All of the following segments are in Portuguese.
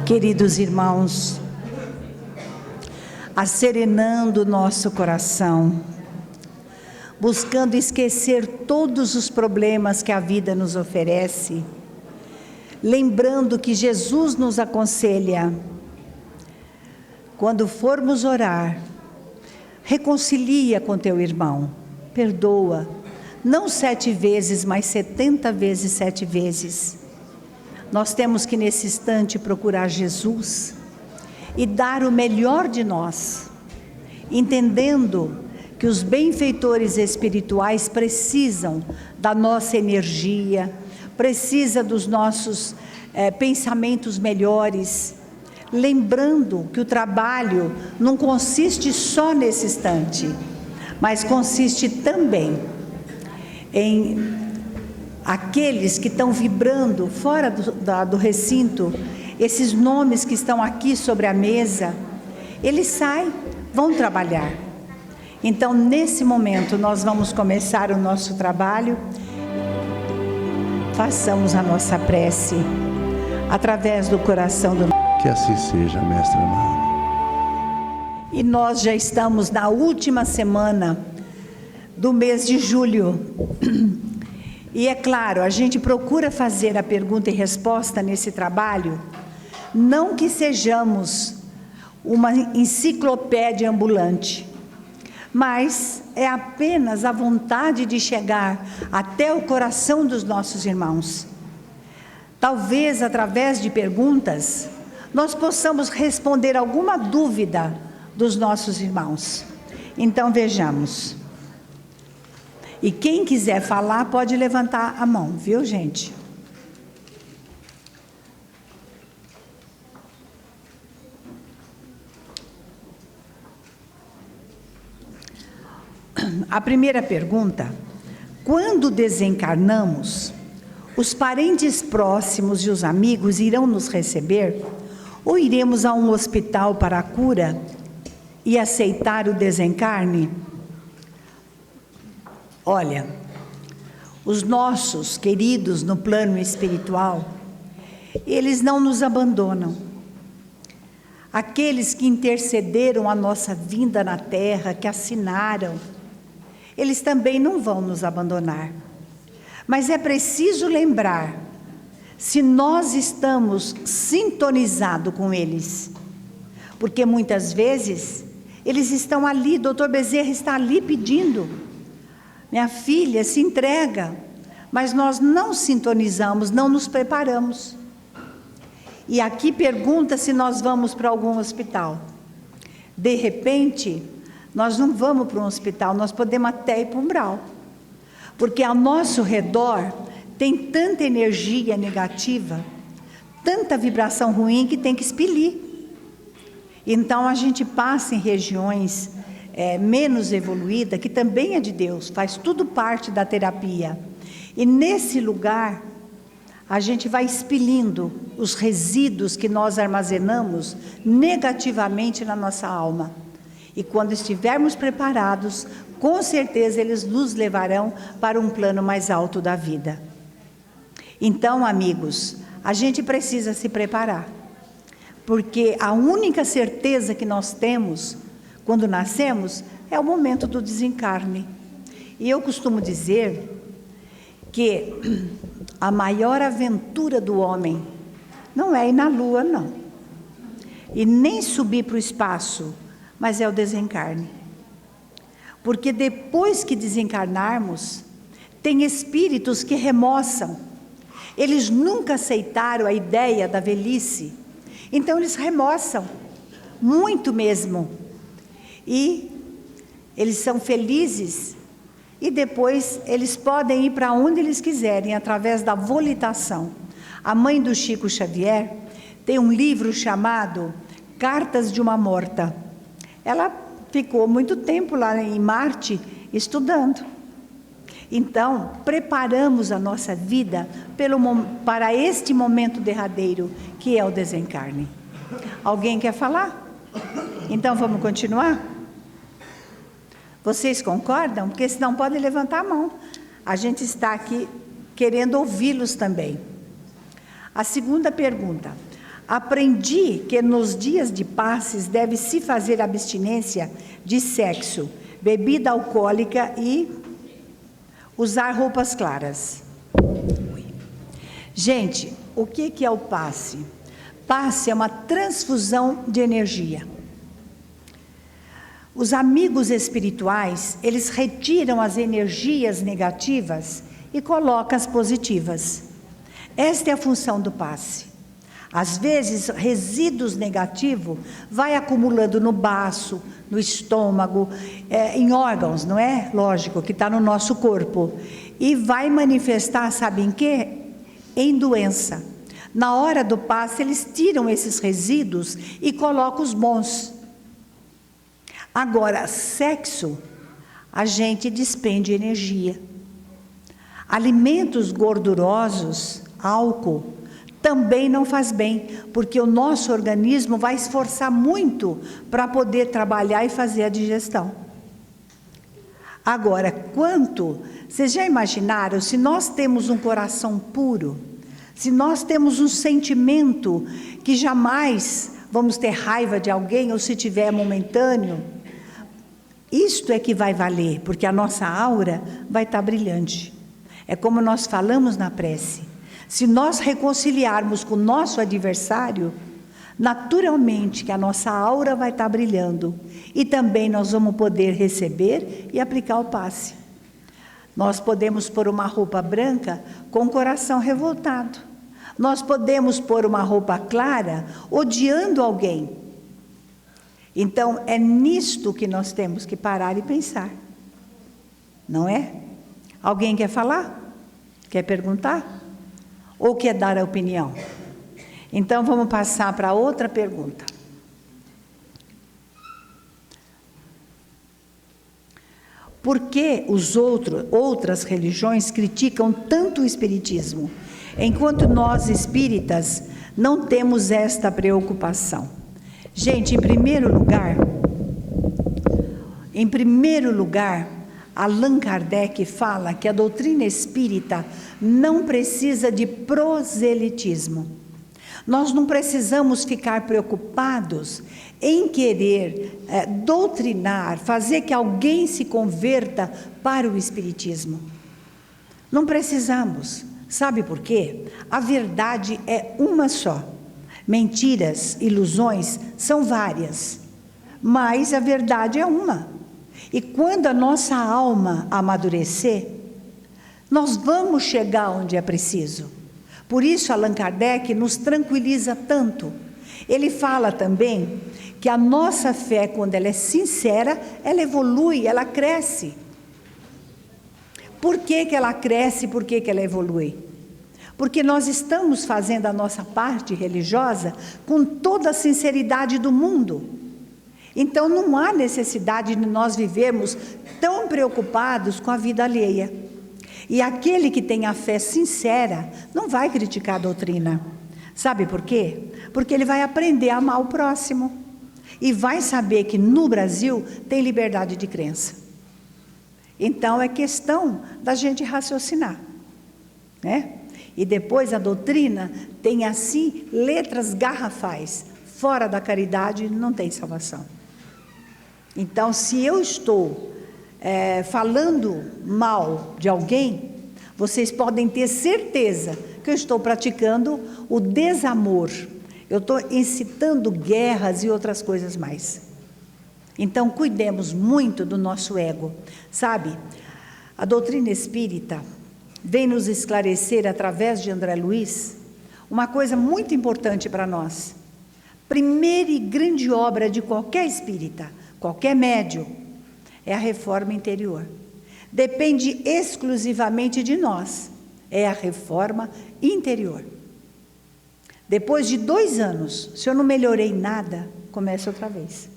Queridos irmãos, acerenando o nosso coração, buscando esquecer todos os problemas que a vida nos oferece, lembrando que Jesus nos aconselha, quando formos orar, reconcilia com teu irmão, perdoa, não 7 vezes, mas 70 vezes 7 vezes. Nós temos que nesse instante procurar Jesus e dar o melhor de nós, entendendo que os benfeitores espirituais precisam da nossa energia, precisa dos nossos pensamentos melhores, lembrando que o trabalho não consiste só nesse instante, mas consiste também em aqueles que estão vibrando fora do recinto, esses nomes que estão aqui sobre a mesa, eles saem, vão trabalhar. Então, nesse momento, nós vamos começar o nosso trabalho. Façamos a nossa prece através do coração do... Que assim seja, mestre amado. E nós já estamos na última semana do mês de julho. E é claro, a gente procura fazer a pergunta e resposta nesse trabalho, não que sejamos uma enciclopédia ambulante, mas é apenas a vontade de chegar até o coração dos nossos irmãos. Talvez através de perguntas, nós possamos responder alguma dúvida dos nossos irmãos. Então vejamos. E quem quiser falar pode levantar a mão, viu, gente? A primeira pergunta: quando desencarnamos, os parentes próximos e os amigos irão nos receber ou iremos a um hospital para a cura e aceitar o desencarne? Olha, os nossos queridos no plano espiritual, eles não nos abandonam. Aqueles que intercederam a nossa vinda na Terra, que assinaram, eles também não vão nos abandonar. Mas é preciso lembrar, se nós estamos sintonizados com eles, porque muitas vezes eles estão ali, Dr. Bezerra está ali pedindo, minha filha, se entrega, mas nós não sintonizamos, não nos preparamos. E aqui pergunta se nós vamos para algum hospital. De repente, nós não vamos para um hospital, nós podemos até ir para um umbral. Porque ao nosso redor tem tanta energia negativa, tanta vibração ruim que tem que expelir. Então a gente passa em regiões menos evoluídas, que também é de Deus, faz tudo parte da terapia. E nesse lugar, a gente vai expelindo os resíduos que nós armazenamos negativamente na nossa alma. E quando estivermos preparados, com certeza eles nos levarão para um plano mais alto da vida. Então, amigos, a gente precisa se preparar, porque a única certeza que nós temos quando nascemos é o momento do desencarne. E eu costumo dizer que a maior aventura do homem não é ir na lua, não, e nem subir para o espaço, mas é o desencarne. Porque depois que desencarnarmos, tem espíritos que remoçam. Eles nunca aceitaram a ideia da velhice, então eles remoçam, muito mesmo. E eles são felizes, e depois eles podem ir para onde eles quiserem, através da volitação. A mãe do Chico Xavier tem um livro chamado Cartas de uma Morta. Ela ficou muito tempo lá em Marte estudando. Então, preparamos a nossa vida para este momento derradeiro, que é o desencarne. Alguém quer falar? Então, vamos continuar? Vocês concordam? Porque senão podem levantar a mão. A gente está aqui querendo ouvi-los também. A segunda pergunta: Aprendi que nos dias de passes deve-se fazer abstinência de sexo, bebida alcoólica e usar roupas claras. Gente, o que é o passe? Passe é uma transfusão de energia. Os amigos espirituais, eles retiram as energias negativas e colocam as positivas. Esta é a função do passe. Às vezes, resíduos negativos vai acumulando no baço, no estômago, em órgãos, não é? Lógico, que está no nosso corpo. E vai manifestar, sabe em quê? Em doença. Na hora do passe, eles tiram esses resíduos e colocam os bons. Agora, sexo, a gente despende energia. Alimentos gordurosos, álcool, também não faz bem, porque o nosso organismo vai esforçar muito para poder trabalhar e fazer a digestão. Agora, vocês já imaginaram, se nós temos um coração puro, se nós temos um sentimento que jamais vamos ter raiva de alguém, ou se tiver momentâneo, isto é que vai valer, porque a nossa aura vai estar brilhante. É como nós falamos na prece. Se nós reconciliarmos com o nosso adversário, naturalmente que a nossa aura vai estar brilhando. E também nós vamos poder receber e aplicar o passe. Nós podemos pôr uma roupa branca com o coração revoltado. Nós podemos pôr uma roupa clara odiando alguém. Então, é nisto que nós temos que parar e pensar. Não é? Alguém quer falar? Quer perguntar? Ou quer dar a opinião? Então, vamos passar para outra pergunta. Por que outras religiões criticam tanto o espiritismo, enquanto nós espíritas não temos esta preocupação? Gente, em primeiro lugar, Allan Kardec fala que a doutrina espírita não precisa de proselitismo. Nós não precisamos ficar preocupados em querer doutrinar, fazer que alguém se converta para o espiritismo. Não precisamos. Sabe por quê? A verdade é uma só. Mentiras, ilusões são várias, mas a verdade é uma. E quando a nossa alma amadurecer, nós vamos chegar onde é preciso. Por isso, Allan Kardec nos tranquiliza tanto. Ele fala também que a nossa fé, quando ela é sincera, ela evolui, ela cresce. Por que ela cresce? Por que ela evolui? Porque nós estamos fazendo a nossa parte religiosa com toda a sinceridade do mundo. Então, não há necessidade de nós vivermos tão preocupados com a vida alheia. E aquele que tem a fé sincera não vai criticar a doutrina. Sabe por quê? Porque ele vai aprender a amar o próximo. E vai saber que no Brasil tem liberdade de crença. Então, é questão da gente raciocinar, né? E depois a doutrina tem assim letras garrafais. Fora da caridade não tem salvação. Então, se eu estou falando mal de alguém, vocês podem ter certeza que eu estou praticando o desamor. Eu estou incitando guerras e outras coisas mais. Então, cuidemos muito do nosso ego. Sabe, a doutrina espírita vem nos esclarecer, através de André Luiz, uma coisa muito importante para nós. Primeira e grande obra de qualquer espírita, qualquer médium, é a reforma interior. Depende exclusivamente de nós. É a reforma interior. Depois de 2 anos, se eu não melhorei nada, começa outra vez.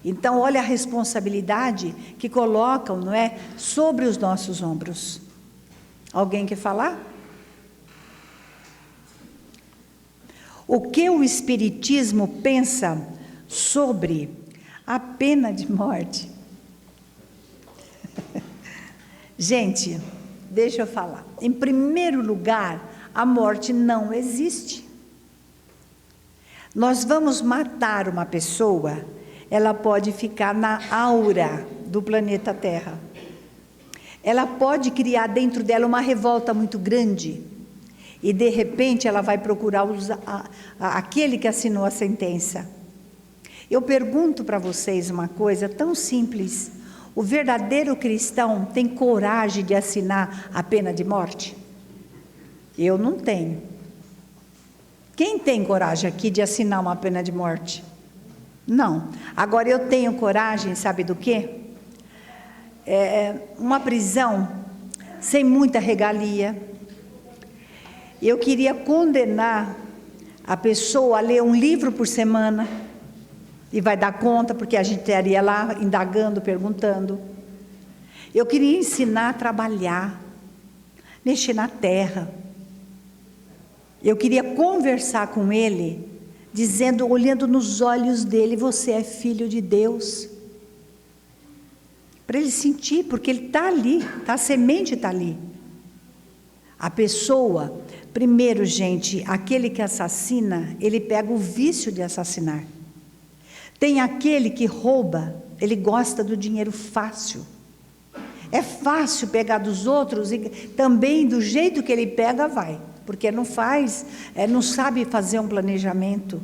Então, olha a responsabilidade que colocam, não é, sobre os nossos ombros. Alguém quer falar? O que o Espiritismo pensa sobre a pena de morte? Gente, deixa eu falar. Em primeiro lugar, a morte não existe. Nós vamos matar uma pessoa, ela pode ficar na aura do planeta Terra. Ela pode criar dentro dela uma revolta muito grande. E de repente ela vai procurar aquele que assinou a sentença. Eu pergunto para vocês uma coisa tão simples. O verdadeiro cristão tem coragem de assinar a pena de morte? Eu não tenho. Quem tem coragem aqui de assinar uma pena de morte? Não. Agora eu tenho coragem, sabe do quê? Uma prisão sem muita regalia. Eu queria condenar a pessoa a ler um livro por semana, e vai dar conta, porque a gente estaria lá indagando, perguntando. Eu queria ensinar a trabalhar, mexer na terra. Eu queria conversar com ele, dizendo, olhando nos olhos dele, você é filho de Deus. Para ele sentir, porque ele está ali, a semente está ali. A pessoa, primeiro, gente, aquele que assassina, ele pega o vício de assassinar. Tem aquele que rouba, ele gosta do dinheiro fácil. É fácil pegar dos outros e também do jeito que ele pega vai, porque não sabe fazer um planejamento.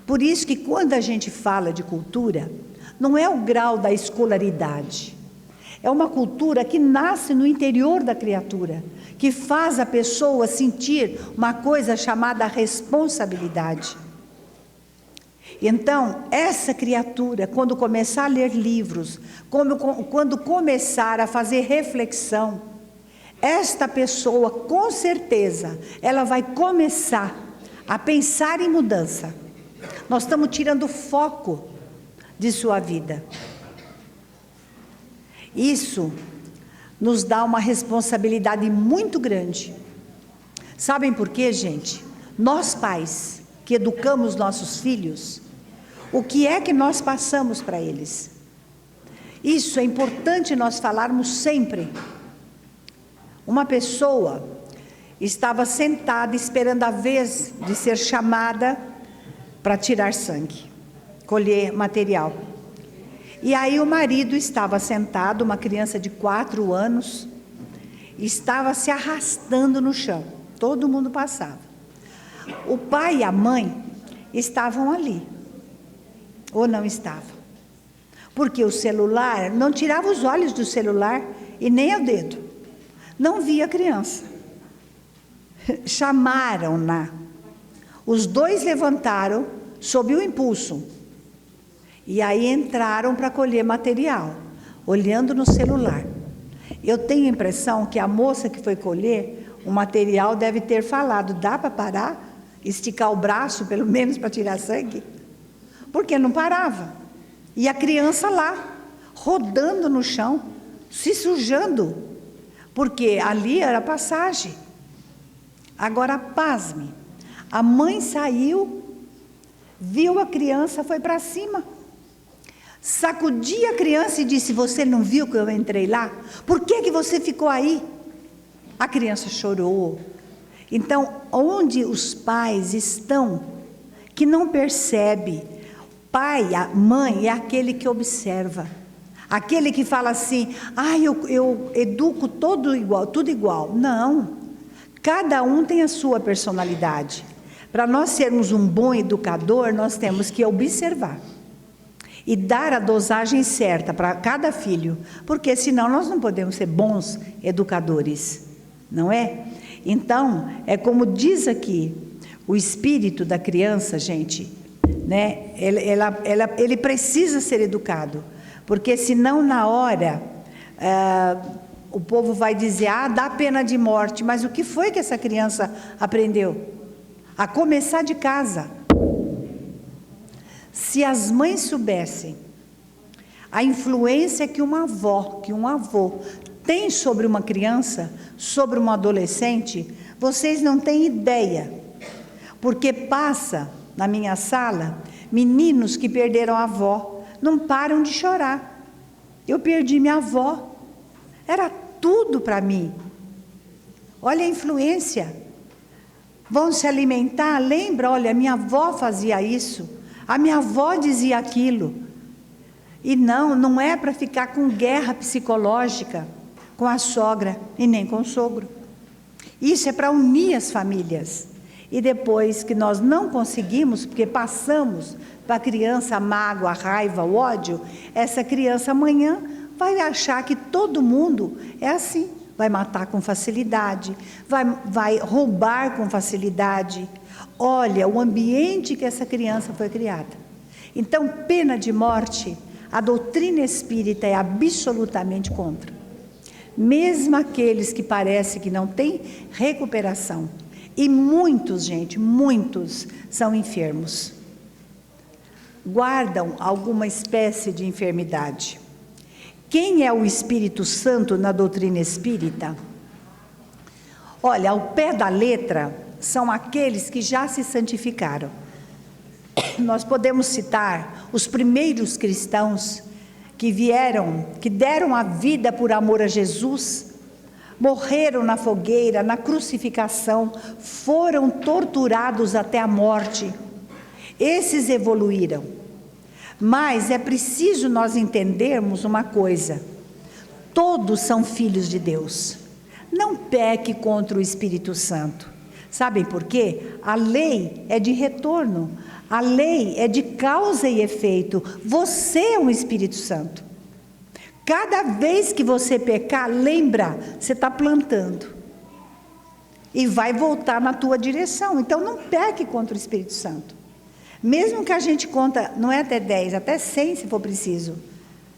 Por isso que quando a gente fala de cultura, não é o grau da escolaridade. É uma cultura que nasce no interior da criatura, que faz a pessoa sentir uma coisa chamada responsabilidade. Então, essa criatura, quando começar a ler livros, quando começar a fazer reflexão, esta pessoa, com certeza, ela vai começar a pensar em mudança. Nós estamos tirando foco de sua vida. Isso nos dá uma responsabilidade muito grande. Sabem por quê, gente? Nós pais, que educamos nossos filhos, o que é que nós passamos para eles? Isso é importante nós falarmos sempre. Uma pessoa estava sentada esperando a vez de ser chamada para tirar sangue, colher material. E aí o marido estava sentado, uma criança de 4 anos, estava se arrastando no chão. Todo mundo passava. O pai e a mãe estavam ali. Ou não estavam? Porque o celular, não tirava os olhos do celular e nem o dedo. Não via a criança. Chamaram-na. Os dois levantaram sob o impulso. E aí entraram para colher material, olhando no celular. Eu tenho a impressão que a moça que foi colher o material deve ter falado, dá para parar? Esticar o braço, pelo menos, para tirar sangue? Porque não parava. E a criança lá, rodando no chão, se sujando, porque ali era passagem. Agora, pasme, a mãe saiu, viu a criança, foi para cima, sacudia a criança e disse, você não viu que eu entrei lá? Por que você ficou aí? A criança chorou. Então, onde os pais estão, que não percebe, pai, a mãe é aquele que observa, aquele que fala assim, eu educo tudo igual. Não, cada um tem a sua personalidade. Para nós sermos um bom educador, nós temos que observar e dar a dosagem certa para cada filho, porque senão nós não podemos ser bons educadores, não é? Então, é como diz aqui, o espírito da criança, gente, né? Ele precisa ser educado, porque senão na hora o povo vai dizer, dá pena de morte, mas o que foi que essa criança aprendeu? A começar de casa. Se as mães soubessem a influência que uma avó, que um avô tem sobre uma criança, sobre um adolescente, vocês não têm ideia, porque passa na minha sala meninos que perderam a avó, não param de chorar. Eu perdi minha avó, era tudo para mim. Olha a influência. Vão se alimentar, lembra, olha, minha avó fazia isso, a minha avó dizia aquilo. E não é para ficar com guerra psicológica com a sogra e nem com o sogro. Isso é para unir as famílias. E depois que nós não conseguimos, porque passamos para a criança a mágoa, a raiva, o ódio, essa criança amanhã vai achar que todo mundo é assim. Vai matar com facilidade, vai roubar com facilidade. Olha o ambiente que essa criança foi criada. Então, pena de morte, a doutrina espírita é absolutamente contra. Mesmo aqueles que parecem que não têm recuperação. E muitos, gente, muitos são enfermos. Guardam alguma espécie de enfermidade. Quem é o Espírito Santo na doutrina espírita? Olha, ao pé da letra, são aqueles que já se santificaram. Nós podemos citar os primeiros cristãos que vieram, que deram a vida por amor a Jesus, morreram na fogueira, na crucificação, foram torturados até a morte. Esses evoluíram. Mas é preciso nós entendermos uma coisa: todos são filhos de Deus. Não peque contra o Espírito Santo. Sabem por quê? A lei é de retorno, a lei é de causa e efeito. Você é um Espírito Santo. Cada vez que você pecar, lembra, você está plantando. E vai voltar na tua direção. Então não peque contra o Espírito Santo. Mesmo que a gente conta, não é até 10, até 100 se for preciso,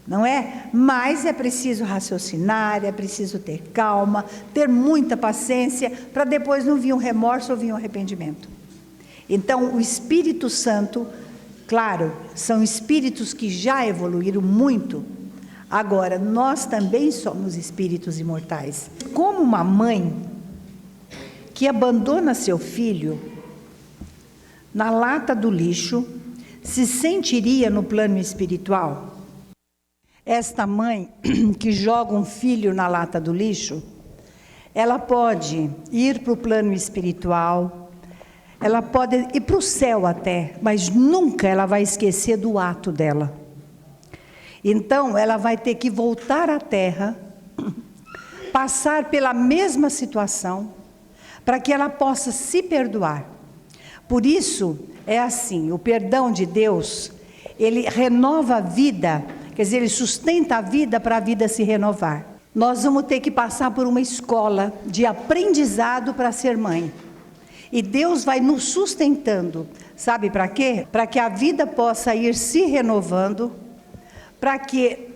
não é? Mas é preciso raciocinar, é preciso ter calma, ter muita paciência, para depois não vir um remorso ou vir um arrependimento. Então, o Espírito Santo, claro, são espíritos que já evoluíram muito. Agora, nós também somos espíritos imortais. Como uma mãe que abandona seu filho na lata do lixo, se sentiria no plano espiritual? Esta mãe que joga um filho na lata do lixo, ela pode ir para o plano espiritual, ela pode ir para o céu até, mas nunca ela vai esquecer do ato dela. Então, ela vai ter que voltar à Terra, passar pela mesma situação, para que ela possa se perdoar. Por isso, é assim, o perdão de Deus, ele renova a vida, quer dizer, ele sustenta a vida para a vida se renovar. Nós vamos ter que passar por uma escola de aprendizado para ser mãe. E Deus vai nos sustentando, sabe para quê? Para que a vida possa ir se renovando, para que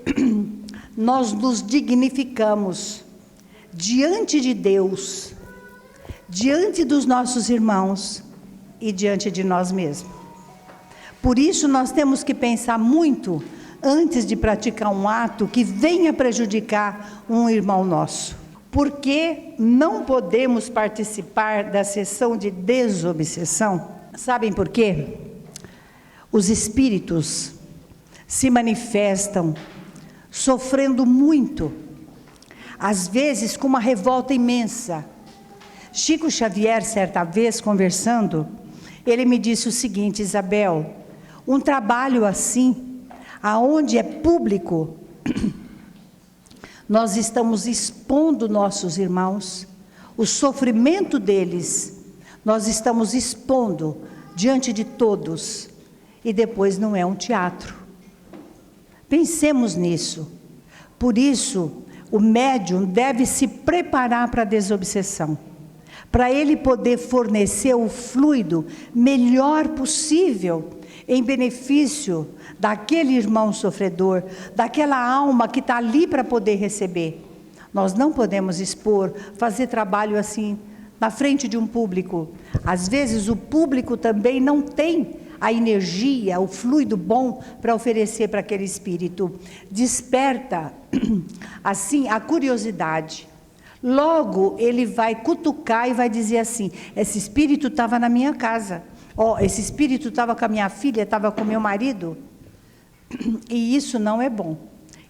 nós nos dignificamos diante de Deus, diante dos nossos irmãos, e diante de nós mesmos. Por isso nós temos que pensar muito antes de praticar um ato que venha prejudicar um irmão nosso. Porque não podemos participar da sessão de desobsessão? Sabem por quê? Os espíritos se manifestam sofrendo muito, às vezes com uma revolta imensa. Chico Xavier, certa vez, conversando, ele me disse o seguinte: Isabel, um trabalho assim, aonde é público, nós estamos expondo nossos irmãos, o sofrimento deles, nós estamos expondo diante de todos, e depois não é um teatro. Pensemos nisso. Por isso, o médium deve se preparar para a desobsessão, para ele poder fornecer o fluido melhor possível, em benefício daquele irmão sofredor, daquela alma que está ali para poder receber. Nós não podemos expor, fazer trabalho assim, na frente de um público. Às vezes o público também não tem a energia, o fluido bom para oferecer para aquele espírito. Desperta, assim, a curiosidade. Logo, ele vai cutucar e vai dizer assim: esse espírito estava na minha casa. Esse espírito estava com a minha filha, estava com meu marido. E isso não é bom.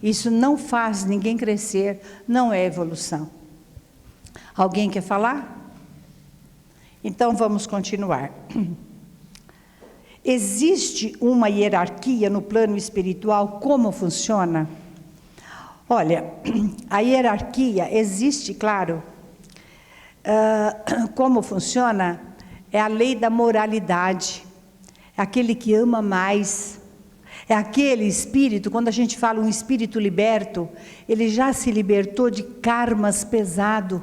Isso não faz ninguém crescer, não é evolução. Alguém quer falar? Então vamos continuar. Existe uma hierarquia no plano espiritual? Como funciona? Olha, a hierarquia existe, claro. Como funciona? É a lei da moralidade. É aquele que ama mais. É aquele espírito, quando a gente fala um espírito liberto, ele já se libertou de karmas pesados.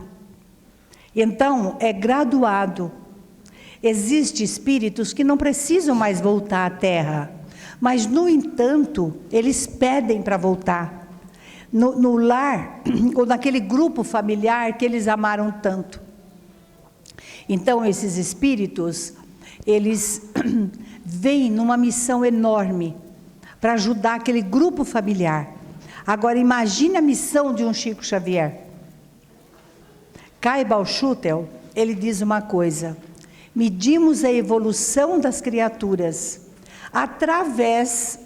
Então, é graduado. Existem espíritos que não precisam mais voltar à Terra, mas, no entanto, eles pedem para voltar. No lar, ou naquele grupo familiar que eles amaram tanto. Então, esses espíritos, eles vêm numa missão enorme, para ajudar aquele grupo familiar. Agora, imagine a missão de um Chico Xavier. Kai Bauschüttel, ele diz uma coisa: medimos a evolução das criaturas através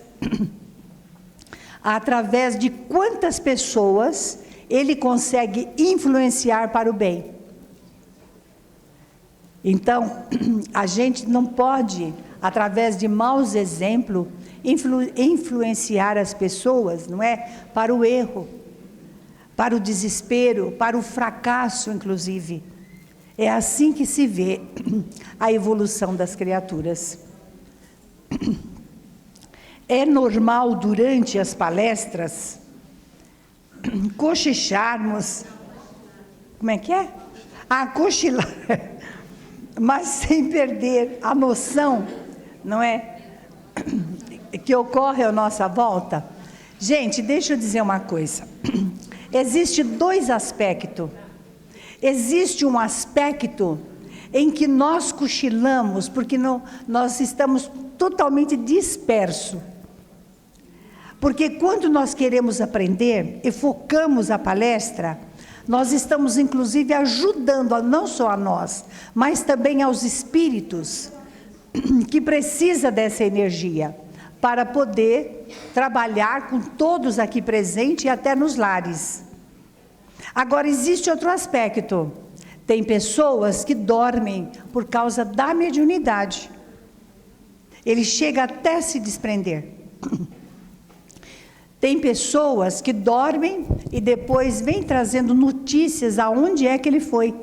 de quantas pessoas ele consegue influenciar para o bem. Então, a gente não pode, através de maus exemplos, influenciar as pessoas, não é? Para o erro, para o desespero, para o fracasso, inclusive. É assim que se vê a evolução das criaturas. É normal, durante as palestras, cochicharmos. Como é que é? Cochilar. Mas sem perder a noção, não é? Que ocorre à nossa volta. Gente, deixa eu dizer uma coisa. Existe dois aspectos. Existe um aspecto em que nós cochilamos, porque nós estamos totalmente dispersos. Porque quando nós queremos aprender e focamos a palestra, nós estamos inclusive ajudando, não só a nós, mas também aos espíritos que precisam dessa energia, para poder trabalhar com todos aqui presentes e até nos lares. Agora, existe outro aspecto. Tem pessoas que dormem por causa da mediunidade. Ele chega até a se desprender. Tem pessoas que dormem e depois vem trazendo notícias aonde é que ele foi.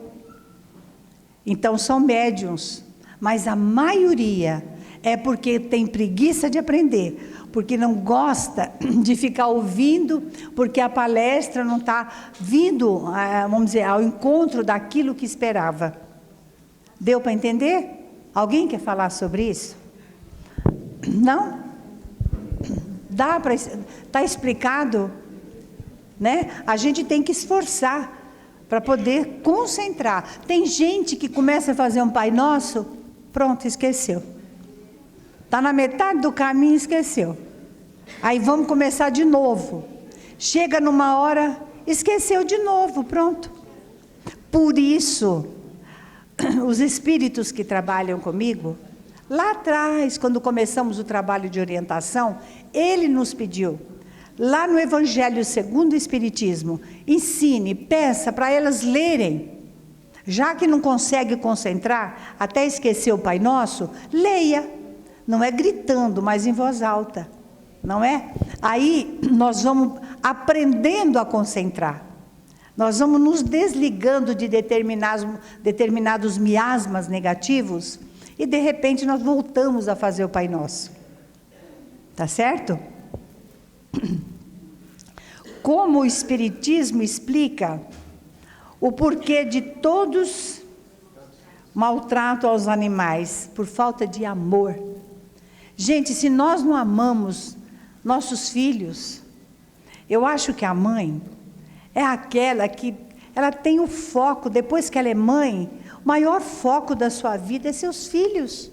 Então, são médiuns. Mas a maioria é porque tem preguiça de aprender, porque não gosta de ficar ouvindo, porque a palestra não está vindo, vamos dizer, ao encontro daquilo que esperava. Deu para entender? Alguém quer falar sobre isso? Não? Dá para... Está explicado? Né? A gente tem que esforçar para poder concentrar. Tem gente que começa a fazer um Pai Nosso, pronto, esqueceu. Está na metade do caminho, esqueceu. Aí vamos começar de novo. Chega numa hora, esqueceu de novo, pronto. Por isso, os espíritos que trabalham comigo, lá atrás, quando começamos o trabalho de orientação, ele nos pediu, lá no Evangelho segundo o Espiritismo, ensine, peça para elas lerem. Já que não consegue concentrar, até esquecer o Pai Nosso, leia. Não é gritando, mas em voz alta. Não é? Aí nós vamos aprendendo a concentrar. Nós vamos nos desligando de determinados miasmas negativos e de repente nós voltamos a fazer o Pai Nosso. Tá certo? Como o Espiritismo explica o porquê de todos maltrato aos animais por falta de amor. Gente, se nós não amamos nossos filhos, eu acho que a mãe é aquela que ela tem o foco, depois que ela é mãe, o maior foco da sua vida é seus filhos,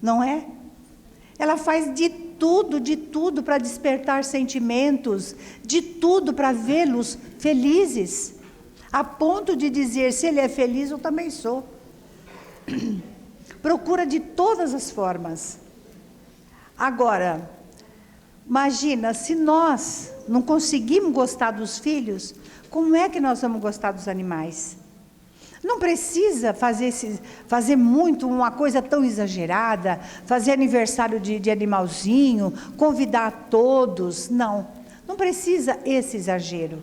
não é? Ela faz de tudo para despertar sentimentos, de tudo para vê-los felizes, a ponto de dizer, se ele é feliz, eu também sou. Procura de todas as formas. Agora, imagina, se nós não conseguimos gostar dos filhos, como é que nós vamos gostar dos animais? Não precisa fazer muito uma coisa tão exagerada, fazer aniversário de animalzinho, convidar todos. Não precisa esse exagero.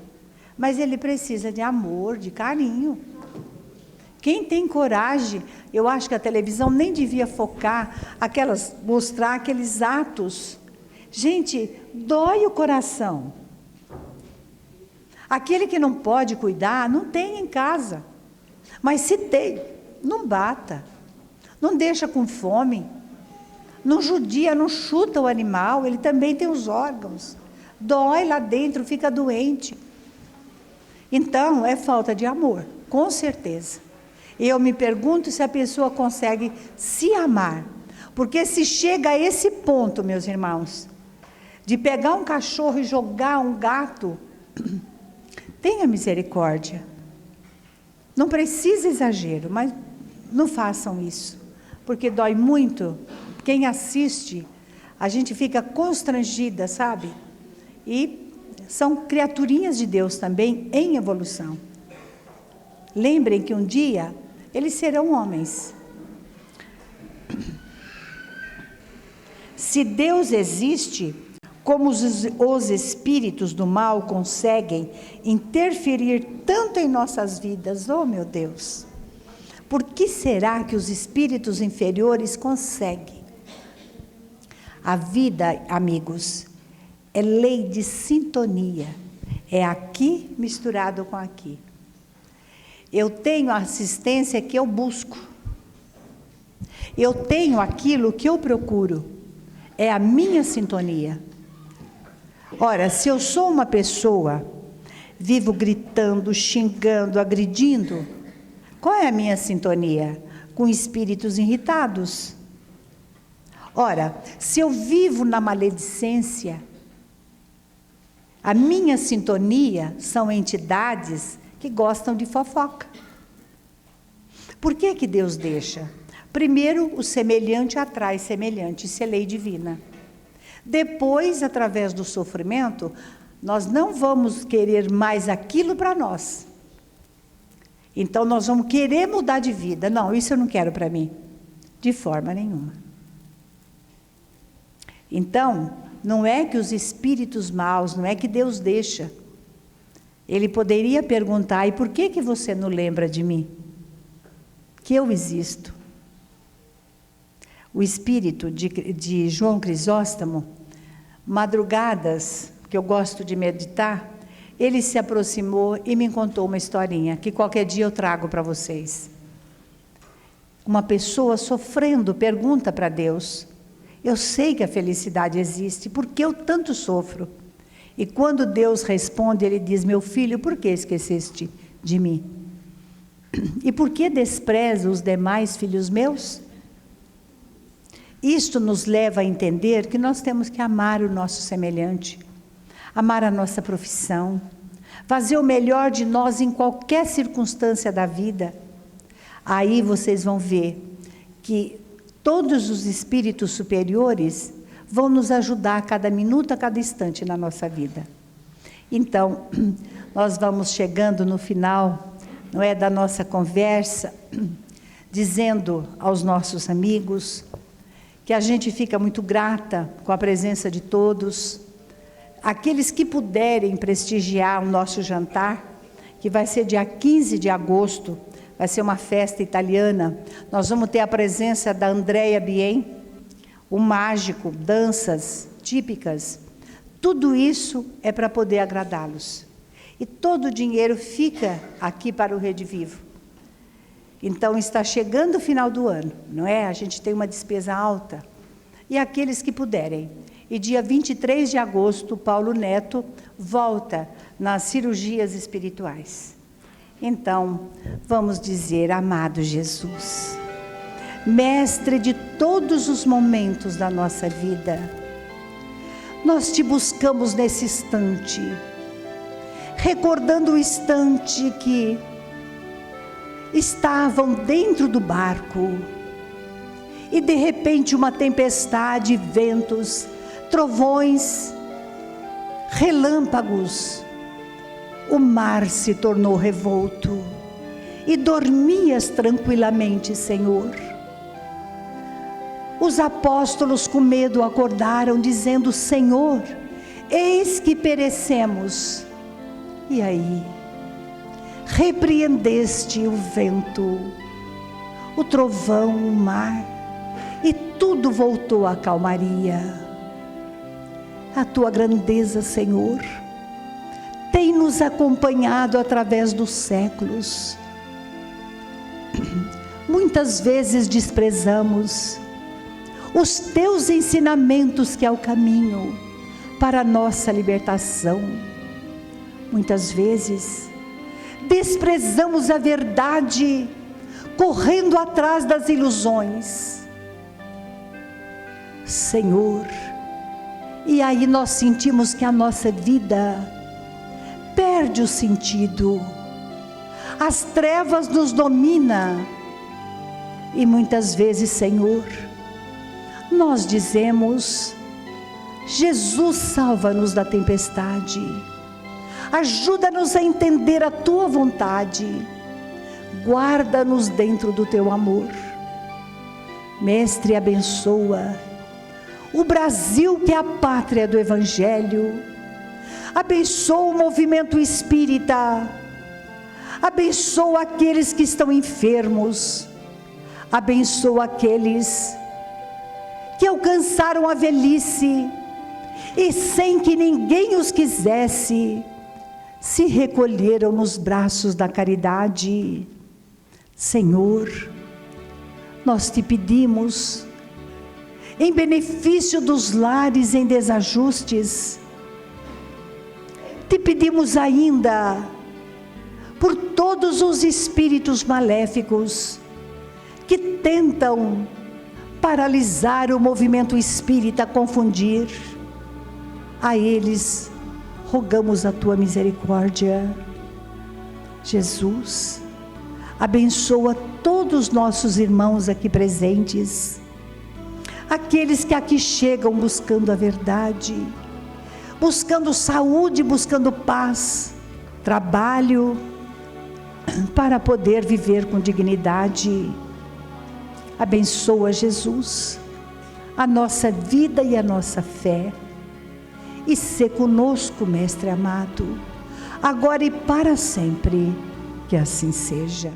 Mas ele precisa de amor, de carinho. Quem tem coragem, eu acho que a televisão nem devia focar, mostrar aqueles atos. Gente, dói o coração. Aquele que não pode cuidar, não tem em casa. Mas se tem, não bata. Não deixa com fome. Não judia, não chuta o animal, ele também tem os órgãos. Dói lá dentro, fica doente. Então, é falta de amor, com certeza. Eu me pergunto se a pessoa consegue se amar. Porque se chega a esse ponto, meus irmãos, de pegar um cachorro e jogar um gato, tenha misericórdia. Não precisa exagero, mas não façam isso. Porque dói muito. Quem assiste, a gente fica constrangida, sabe? E são criaturinhas de Deus também em evolução. Lembrem que um dia eles serão homens. Se Deus existe, como os espíritos do mal conseguem interferir tanto em nossas vidas, oh meu Deus, por que será que os espíritos inferiores conseguem? A vida, amigos, é lei de sintonia, é aqui misturado com aqui. Eu tenho a assistência que eu busco, eu tenho aquilo que eu procuro, é a minha sintonia. Ora, se eu sou uma pessoa, vivo gritando, xingando, agredindo, qual é a minha sintonia? Com espíritos irritados. Ora, se eu vivo na maledicência, a minha sintonia são entidades que gostam de fofoca. Por que que Deus deixa? Primeiro, o semelhante atrai semelhante, isso é lei divina. Depois, através do sofrimento, nós não vamos querer mais aquilo para nós. Então, nós vamos querer mudar de vida. Não, isso eu não quero para mim. De forma nenhuma. Então, não é que os espíritos maus, não é que Deus deixa. Ele poderia perguntar, e por que que você não lembra de mim? Que eu existo. O espírito de João Crisóstomo, madrugadas, que eu gosto de meditar, ele se aproximou e me contou uma historinha, que qualquer dia eu trago para vocês. Uma pessoa sofrendo pergunta para Deus, eu sei que a felicidade existe, por que eu tanto sofro? E quando Deus responde, ele diz, meu filho, por que esqueceste de mim? E por que despreza os demais filhos meus? Isto nos leva a entender que nós temos que amar o nosso semelhante, amar a nossa profissão, fazer o melhor de nós em qualquer circunstância da vida. Aí vocês vão ver que todos os espíritos superiores vão nos ajudar a cada minuto, a cada instante na nossa vida. Então, nós vamos chegando no final, não é, da nossa conversa, dizendo aos nossos amigos que a gente fica muito grata com a presença de todos, aqueles que puderem prestigiar o nosso jantar, que vai ser dia 15 de agosto, vai ser uma festa italiana, nós vamos ter a presença da Andrea Bien, o mágico, danças típicas, tudo isso é para poder agradá-los. E todo o dinheiro fica aqui para o Rede Vivo. Então, está chegando o final do ano, não é? A gente tem uma despesa alta. E aqueles que puderem. E dia 23 de agosto, Paulo Neto volta nas cirurgias espirituais. Então, vamos dizer, amado Jesus, mestre de todos os momentos da nossa vida, nós te buscamos nesse instante, recordando o instante que estavam dentro do barco e de repente uma tempestade, ventos, trovões, relâmpagos, o mar se tornou revolto e dormias tranquilamente, Senhor. Os apóstolos com medo acordaram, dizendo: Senhor, eis que perecemos. E aí, repreendeste o vento, o trovão, o mar, e tudo voltou à calmaria. A tua grandeza, Senhor, tem nos acompanhado através dos séculos. Muitas vezes desprezamos os teus ensinamentos, que é o caminho para a nossa libertação. Muitas vezes desprezamos a verdade, correndo atrás das ilusões. Senhor, e aí nós sentimos que a nossa vida perde o sentido, as trevas nos dominam, e muitas vezes, Senhor, nós dizemos: Jesus, salva-nos da tempestade, ajuda-nos a entender a tua vontade, guarda-nos dentro do teu amor. Mestre, abençoa o Brasil, que é a pátria do Evangelho, abençoa o movimento espírita, abençoa aqueles que estão enfermos, abençoa aqueles que alcançaram a velhice e, sem que ninguém os quisesse, se recolheram nos braços da caridade. Senhor, nós te pedimos, em benefício dos lares em desajustes, te pedimos ainda por todos os espíritos maléficos que tentam paralisar o movimento espírita, confundir. A eles rogamos a tua misericórdia. Jesus, abençoa todos os nossos irmãos aqui presentes, aqueles que aqui chegam buscando a verdade, buscando saúde, buscando paz, trabalho, para poder viver com dignidade. Abençoa, Jesus, a nossa vida e a nossa fé, e sê conosco, Mestre amado, agora e para sempre, que assim seja.